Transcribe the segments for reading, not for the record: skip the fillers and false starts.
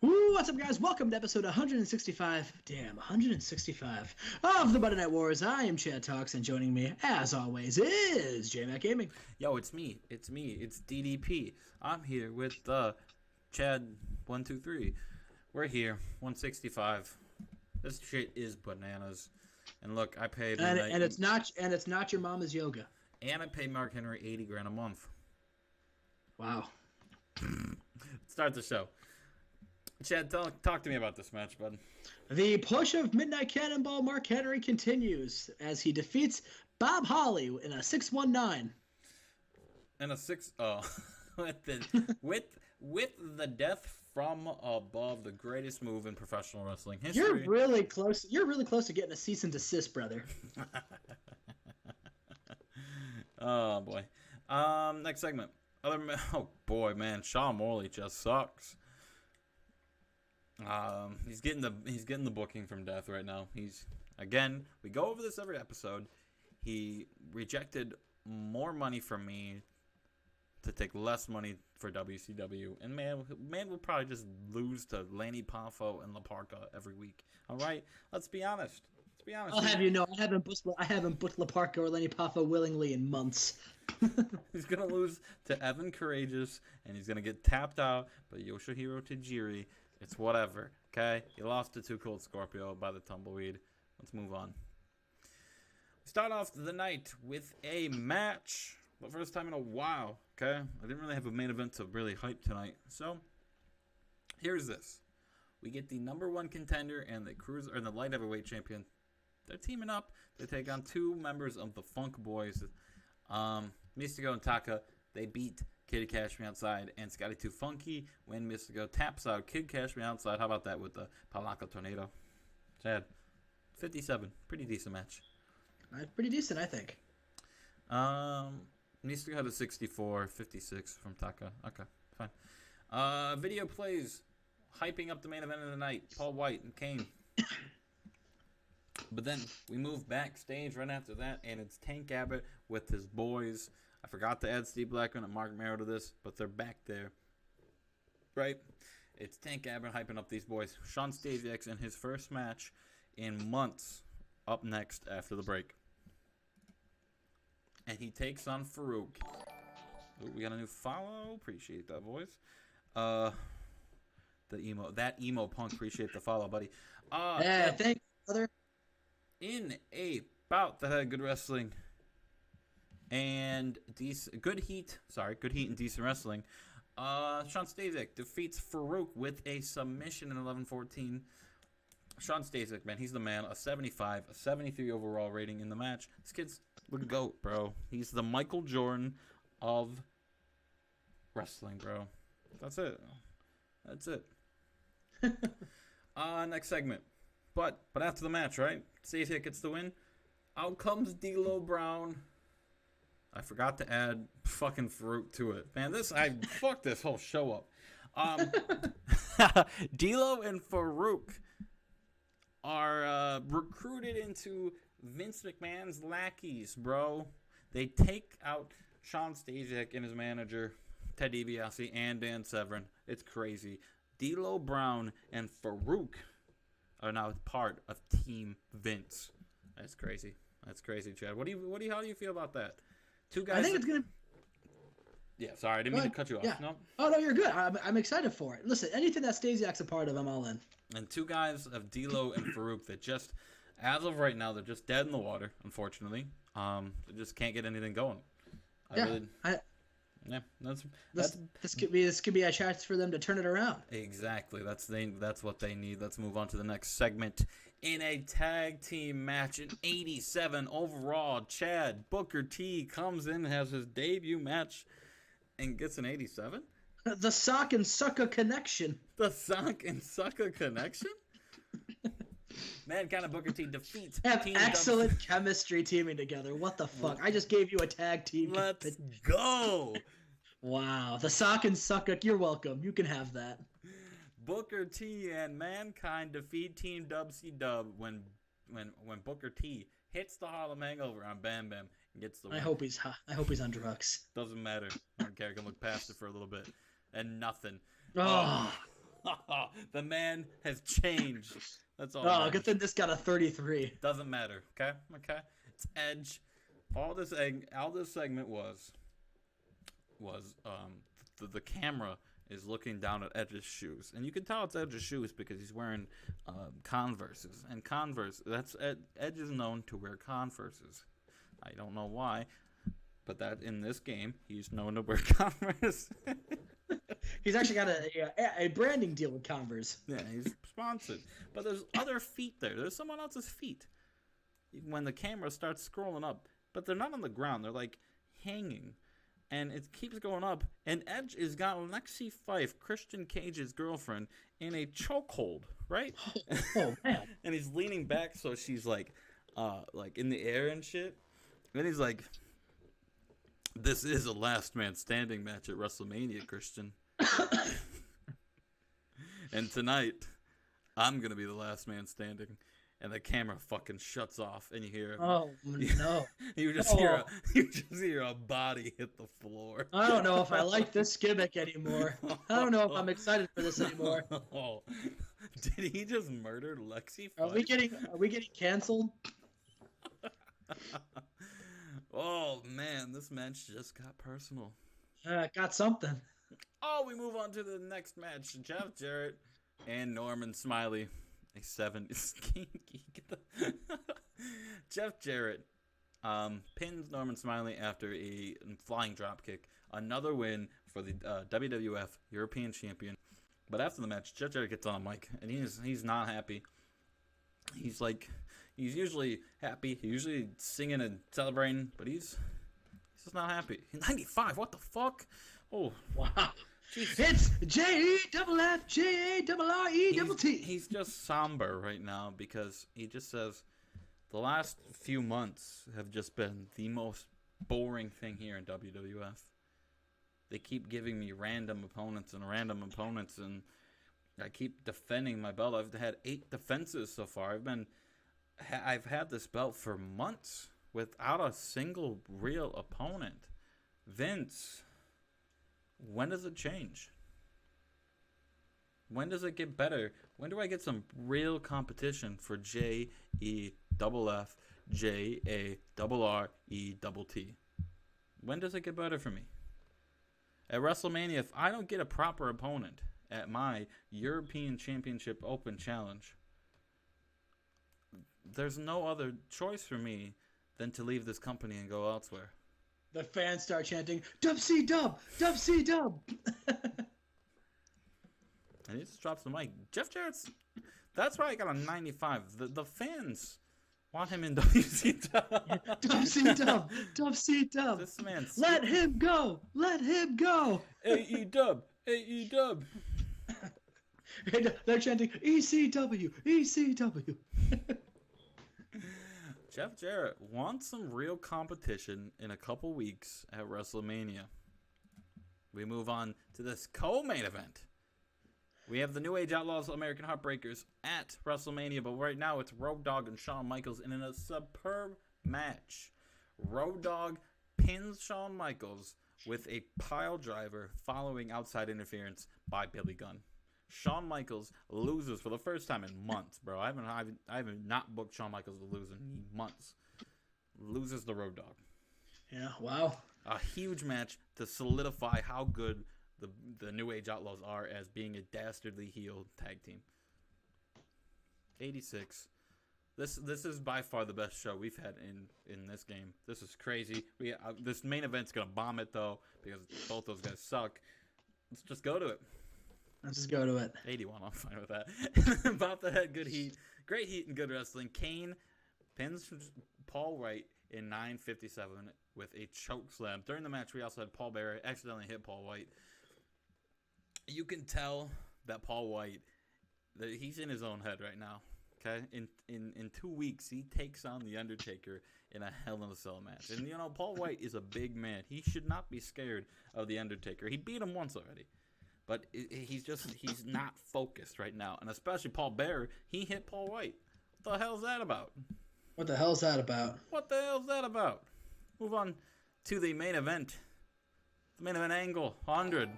Ooh, what's up, guys? Welcome to episode 165. Damn, 165 of the Monday Night Wars. I am Chad Talks, and joining me, as always, is Jmack Gaming. Yo, it's me. It's DDP. I'm here with Chad123. We're here, 165. This shit is bananas. And look, I paid and it's not your mama's yoga. And I paid Mark Henry $80,000 a month. Wow. Start the show. Chad, talk to me about this match, bud. The push of Midnight Cannonball Mark Henry continues as he defeats Bob Holly in a 619. And a with the death from above, the greatest move in professional wrestling history. You're really close. You're really close to getting a cease and desist, brother. Oh boy. Next segment. Oh boy, man, Sean Morley just sucks. He's getting the booking from death right now. We go over this every episode. He rejected more money from me to take less money for WCW, and man will probably just lose to Lanny Poffo and La Parka every week. All right, let's be honest. I'll have you know, I haven't booked La Parka or Lanny Poffo willingly in months. He's gonna lose to Evan Courageous, and he's gonna get tapped out by Yoshihiro Tajiri. It's whatever, okay? You lost to Too Cold Scorpio by the Tumbleweed. Let's move on. We start off the night with a match. The first time in a while, okay? I didn't really have a main event to really hype tonight. So, here's this. We get the #1 contender and the light heavyweight champion. They're teaming up to take on two members of the Funk Boys. Mystico and Taka, they beat Kid Cash Me Outside and Scotty 2 Funky when Mystico taps out Kid Cash Me Outside. How about that with the Palaka Tornado? Chad, 57. Pretty decent match. Pretty decent, I think. Mystico had a 64, 56 from Taka. Okay, fine. Video plays hyping up the main event of the night. Paul White and Kane. But then we move backstage right after that, and it's Tank Abbott with his boys. I forgot to add Steve Blackman and Mark Merrow to this, but they're back there. Right? It's Tank Abbott hyping up these boys. Sean Stasiak's in his first match in months up next after the break. And he takes on Farouk. Ooh, we got a new follow. Appreciate that, boys. That emo punk. Appreciate the follow, buddy. Yeah, thanks, brother. In a bout that had good wrestling and good heat and decent wrestling. Sean Stasiak defeats Farouk with a submission in 11-14. Sean Stasiak, man, he's the man. A 75, a 73 overall rating in the match. This kid's the GOAT, bro. He's the Michael Jordan of wrestling, bro. That's it. Next segment. But after the match, right? Stasiak gets the win. Out comes D'Lo Brown. I forgot to add fucking Farouk to it. Man, fucked this whole show up. D'Lo and Farouk are recruited into Vince McMahon's lackeys, bro. They take out Sean Stasiak and his manager, Ted DiBiase, and Dan Severn. It's crazy. D'Lo Brown and Farouk are now part of Team Vince. That's crazy. Chad. How do you feel about that? Two guys. I think it's gonna. Yeah, sorry, I didn't mean to cut you off. Yeah. No. Oh no, you're good. I'm excited for it. Listen, anything that Stasiak's a part of, I'm all in. And two guys of D'Lo and Farouk that just, as of right now, they're just dead in the water. Unfortunately, they just can't get anything going. This could be a chance for them to turn it around. Exactly. That's what they need. Let's move on to the next segment. In a tag team match, an 87 overall, Chad Booker T comes in, has his debut match, and gets an 87. The Sock and Sucker connection. The Sock and Sucker connection. Mankind and Booker T defeats. Have excellent chemistry teaming together. What the fuck? I just gave you a tag team. Let's go. Wow. The Sock and Sucker. You're welcome. You can have that. Booker T and Mankind defeat Team WCW when Booker T hits the Harlem Hangover on Bam Bam and gets the win. I hope he's on drugs. Doesn't matter. I don't care. I can look past it for a little bit. And nothing. Oh. The man has changed. That's all. Oh, good thing this got a 33. Doesn't matter. Okay. It's Edge. All this segment was the camera is looking down at Edge's shoes, and you can tell it's Edge's shoes because he's wearing Converses, and Edge is known to wear Converses. I don't know why, but that in this game he's known to wear Converse. He's actually got a branding deal with Converse. Yeah, he's sponsored. But there's other feet there. There's someone else's feet. When the camera starts scrolling up, but they're not on the ground. They're like hanging. And it keeps going up. And Edge has got Lexi Fife, Christian Cage's girlfriend, in a chokehold, right? Oh, man. And he's leaning back so she's like in the air and shit. And he's like, this is a last man standing match at WrestleMania, Christian. And tonight, I'm going to be the last man standing. And the camera fucking shuts off, and you hear, oh no, you just hear a body hit the floor. I don't know if I like this gimmick anymore. I don't know if I'm excited for this anymore. Oh, did he just murder Lexi? Are we getting canceled? Oh man, this match just got personal. Got something. Oh, we move on to the next match: Jeff Jarrett and Norman Smiley. A 70s kinky. Jeff Jarrett pins Norman Smiley after a flying dropkick. Another win for the WWF European Champion. But after the match, Jeff Jarrett gets on the mic, and he's not happy. He's usually happy. He's usually singing and celebrating, but he's just not happy. 95. What the fuck? Oh wow. Jeez. It's JEFFJARRETT. He's just somber right now because he just says the last few months have just been the most boring thing here in WWF. They keep giving me random opponents, and I keep defending my belt. I've had 8 defenses so far. I've had this belt for months without a single real opponent. Vince, when does it change? When does it get better? When do I get some real competition for JEFFJARRETT? When does it get better for me? At WrestleMania, if I don't get a proper opponent at my European Championship Open Challenge, there's no other choice for me than to leave this company and go elsewhere. The fans start chanting, Dub C Dub! Dub C Dub! And he just drops the mic. Jeff Jarrett's... That's why I got a 95. The fans want him in WC Dub. Dub C Dub! Dub C Dub! This man's... Let him go! Let him go! AE Dub! AE Dub! They're chanting, ECW! ECW! Jeff Jarrett wants some real competition in a couple weeks at WrestleMania. We move on to this co-main event. We have the New Age Outlaws American Heartbreakers at WrestleMania, but right now it's Road Dogg and Shawn Michaels in a superb match. Road Dogg pins Shawn Michaels with a pile driver following outside interference by Billy Gunn. Shawn Michaels loses for the first time in months, bro. I haven't not booked Shawn Michaels to lose in months. Loses the Road Dogg. Yeah, wow. A huge match to solidify how good the New Age Outlaws are as being a dastardly heel tag team. 86. This is by far the best show we've had in this game. This is crazy. This main event's gonna bomb it though because both those guys suck. Let's just go to it. Let's just go to it. 81, I'm fine with that. About the head, good heat. Great heat and good wrestling. Kane pins Paul White in 9:57 with a choke slam. During the match, we also had Paul Bearer accidentally hit Paul White. You can tell that Paul White, that he's in his own head right now. Okay? In 2 weeks, he takes on The Undertaker in a Hell in a Cell match. And, Paul White is a big man. He should not be scared of The Undertaker. He beat him once already. But he's not focused right now. And especially Paul Bearer, he hit Paul White. What the hell's that about? What the hell's that about? What the hell's that about? Move on to the main event. The main event angle, 100.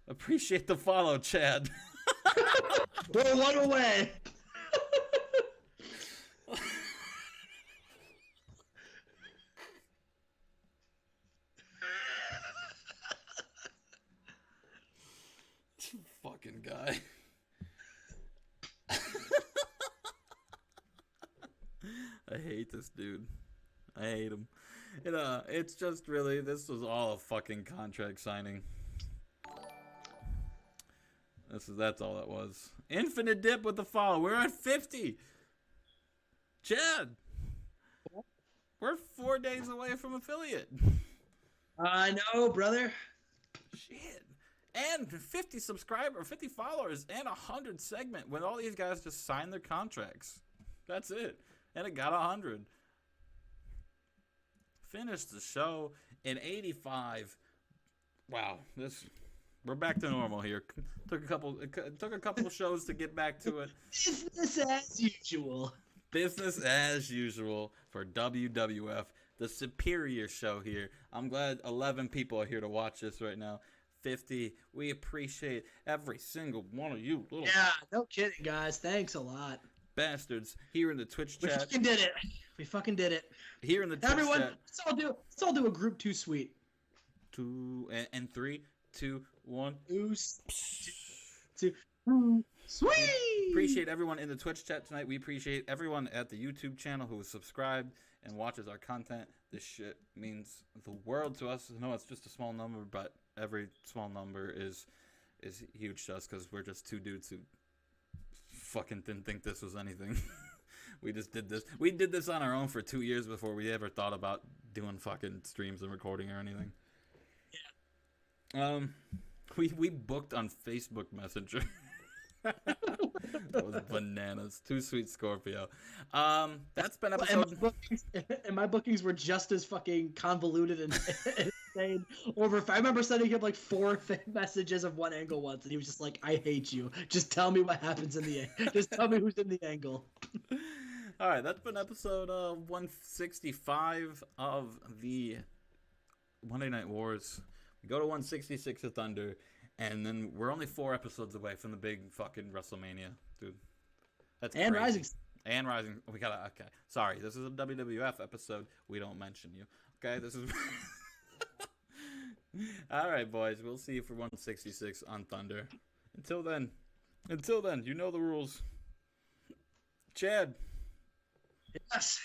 Appreciate the follow, Chad. We're one away. Fucking guy. I hate this dude. I hate him. It's just really, this was all a fucking contract signing. That's all that was. Infinite Dip with the follow. We're at 50. Chad, we're 4 days away from affiliate. I know, brother. Shit. And 50 followers, and 100 segment when all these guys just signed their contracts. That's it. And it got 100. Finished the show in 85. Wow, we're back to normal here. Took a couple shows to get back to it. Business as usual. Business as usual for WWF, the superior show here. I'm glad 11 people are here to watch this right now. 50. We appreciate every single one of you. Yeah, no kidding, guys. Thanks a lot. Bastards here in the Twitch chat. We fucking did it. Here in the Twitch Everyone, chat. let's all do a group 2 suite. 2 and 3, 2, 1. Two, sweet. Appreciate everyone in the Twitch chat tonight. We appreciate everyone at the YouTube channel who is subscribed and watches our content. This shit means the world to us. I know it's just a small number, but every small number is huge to us because we're just two dudes who fucking didn't think this was anything. We just did this. We did this on our own for 2 years before we ever thought about doing fucking streams and recording or anything. Yeah. We booked on Facebook Messenger. That was bananas. Too sweet, Scorpio. That's been episode. And my bookings were just as fucking convoluted and insane. I remember sending him like 4 messages of one angle once, and he was just like, "I hate you. Just tell me what happens in the angle. Just tell me who's in the angle." All right, that's been episode 165 of the Monday Night Wars. We go to 166 at Thunder. And then we're only 4 episodes away from the big fucking WrestleMania, dude. That's and crazy. Rising. And Rising. Okay. Sorry, this is a WWF episode. We don't mention you. Okay, this is. All right, boys. We'll see you for 166 on Thunder. Until then, you know the rules. Chad. Yes.